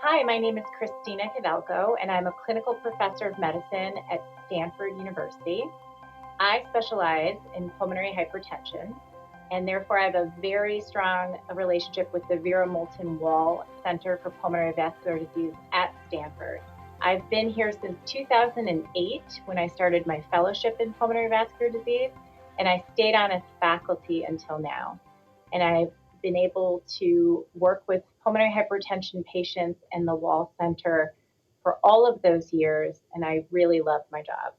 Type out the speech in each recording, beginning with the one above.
Hi, my name is Kristina Kudelko, and I'm a clinical professor of medicine at Stanford University. I specialize in pulmonary hypertension, and therefore I have a very strong relationship with the Vera Moulton Wall Center for Pulmonary Vascular Disease at Stanford. I've been here since 2008 when I started my fellowship in pulmonary vascular disease, and I stayed on as faculty until now. And I've been able to work with pulmonary hypertension patients in the Wall Center for all of those years, and I really love my job.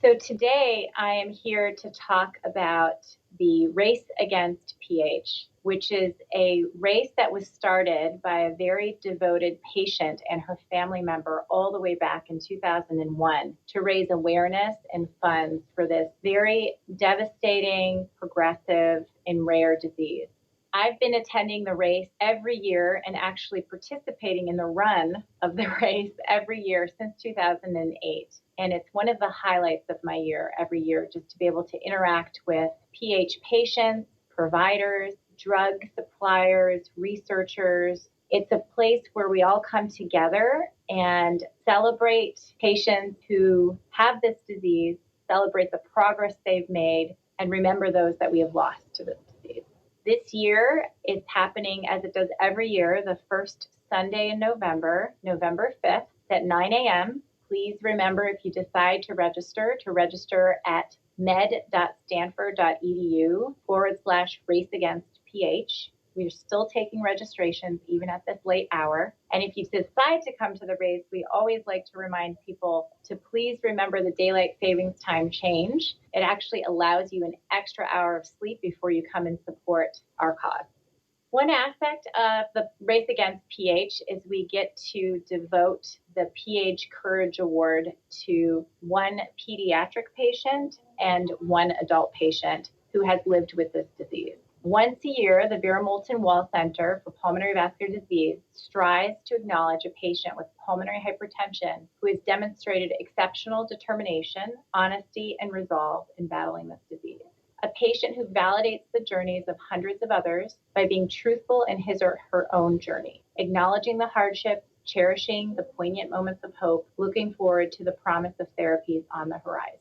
So today I am here to talk about the race against pH, which is a race that was started by a very devoted patient and her family member all the way back in 2001 to raise awareness and funds for this very devastating, progressive, and rare disease. I've been attending the race every year and actually participating in the run of the race every year since 2008. And it's one of the highlights of my year every year, just to be able to interact with PH patients, providers, drug suppliers, researchers. It's a place where we all come together and celebrate patients who have this disease, celebrate the progress they've made, and remember those that we have lost to this disease. This year, it's happening as it does every year, the first Sunday in November, November 5th at 9 a.m. Please remember, if you decide to register at med.stanford.edu/raceagainstph. We're still taking registrations even at this late hour. And if you decide to come to the race, we always like to remind people to please remember the daylight savings time change. It actually allows you an extra hour of sleep before you come and support our cause. One aspect of the Race Against pH is we get to devote the PH Courage Award to one pediatric patient and one adult patient who has lived with this disease. Once a year, the Vera Moulton Wall Center for Pulmonary Vascular Disease strives to acknowledge a patient with pulmonary hypertension who has demonstrated exceptional determination, honesty, and resolve in battling this disease. A patient who validates the journeys of hundreds of others by being truthful in his or her own journey, acknowledging the hardships, cherishing the poignant moments of hope, looking forward to the promise of therapies on the horizon.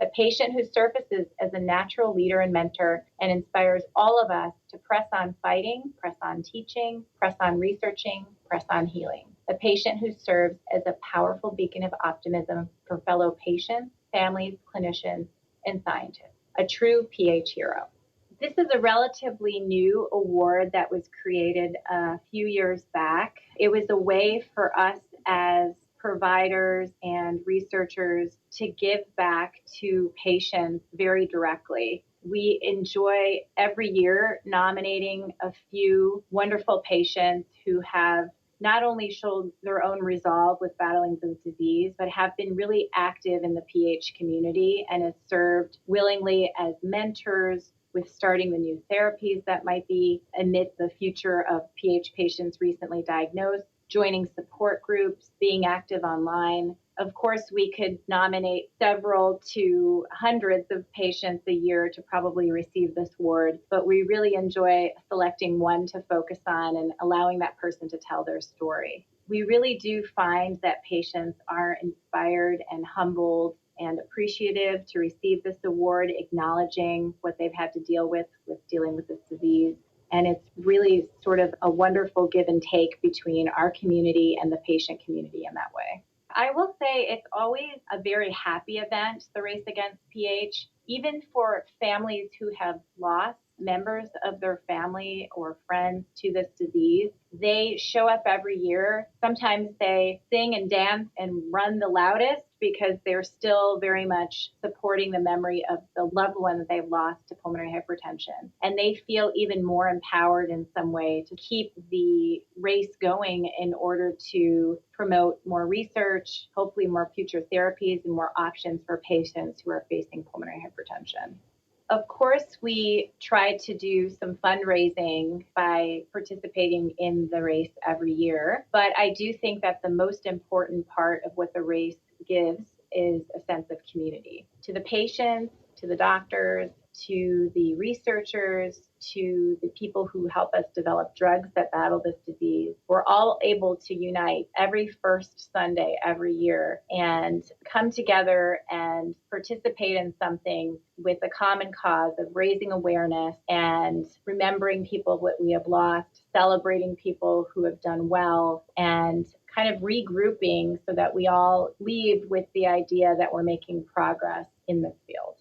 A patient who surfaces as a natural leader and mentor and inspires all of us to press on fighting, press on teaching, press on researching, press on healing. A patient who serves as a powerful beacon of optimism for fellow patients, families, clinicians, and scientists. A true PH hero. This is a relatively new award that was created a few years back. It was a way for us as providers and researchers to give back to patients very directly. We enjoy every year nominating a few wonderful patients who have not only showed their own resolve with battling the disease, but have been really active in the PH community and have served willingly as mentors with starting the new therapies that might be amid the future of PH patients recently diagnosed, joining support groups, being active online. Of course, we could nominate several to hundreds of patients a year to probably receive this award, but we really enjoy selecting one to focus on and allowing that person to tell their story. We really do find that patients are inspired and humbled and appreciative to receive this award, acknowledging what they've had to deal with dealing with this disease. And it's really sort of a wonderful give and take between our community and the patient community in that way. I will say it's always a very happy event, the Race Against PH, even for families who have lost members of their family or friends to this disease. They show up every year. Sometimes they sing and dance and run the loudest because they're still very much supporting the memory of the loved one that they've lost to pulmonary hypertension. And they feel even more empowered in some way to keep the race going in order to promote more research, hopefully more future therapies and more options for patients who are facing pulmonary hypertension. Of course, we try to do some fundraising by participating in the race every year, but I do think that the most important part of what the race gives is a sense of community to the patients, to the doctors, to the researchers, to the people who help us develop drugs that battle this disease. We're all able to unite every first Sunday every year and come together and participate in something with a common cause of raising awareness and remembering people that we have lost, celebrating people who have done well, and kind of regrouping so that we all leave with the idea that we're making progress in this field.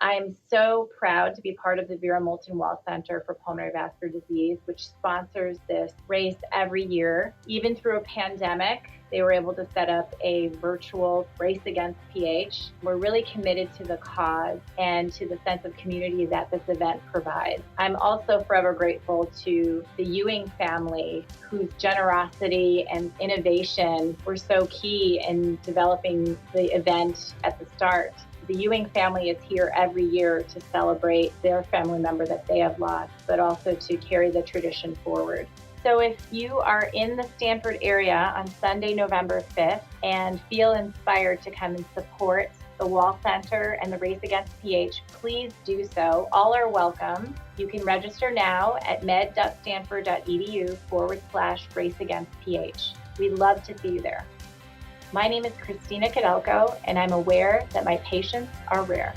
I'm so proud to be part of the Vera Moulton Wall Center for Pulmonary Vascular Disease, which sponsors this race every year. Even through a pandemic, they were able to set up a virtual race against PH. We're really committed to the cause and to the sense of community that this event provides. I'm also forever grateful to the Ewing family, whose generosity and innovation were so key in developing the event at the start. The Ewing family is here every year to celebrate their family member that they have lost, but also to carry the tradition forward. So if you are in the Stanford area on Sunday, November 5th, and feel inspired to come and support the Wall Center and the Race Against PH, please do so. All are welcome. You can register now at med.stanford.edu/raceagainstph. We'd love to see you there. My name is Kristina Kudelko, and I'm aware that my patients are rare.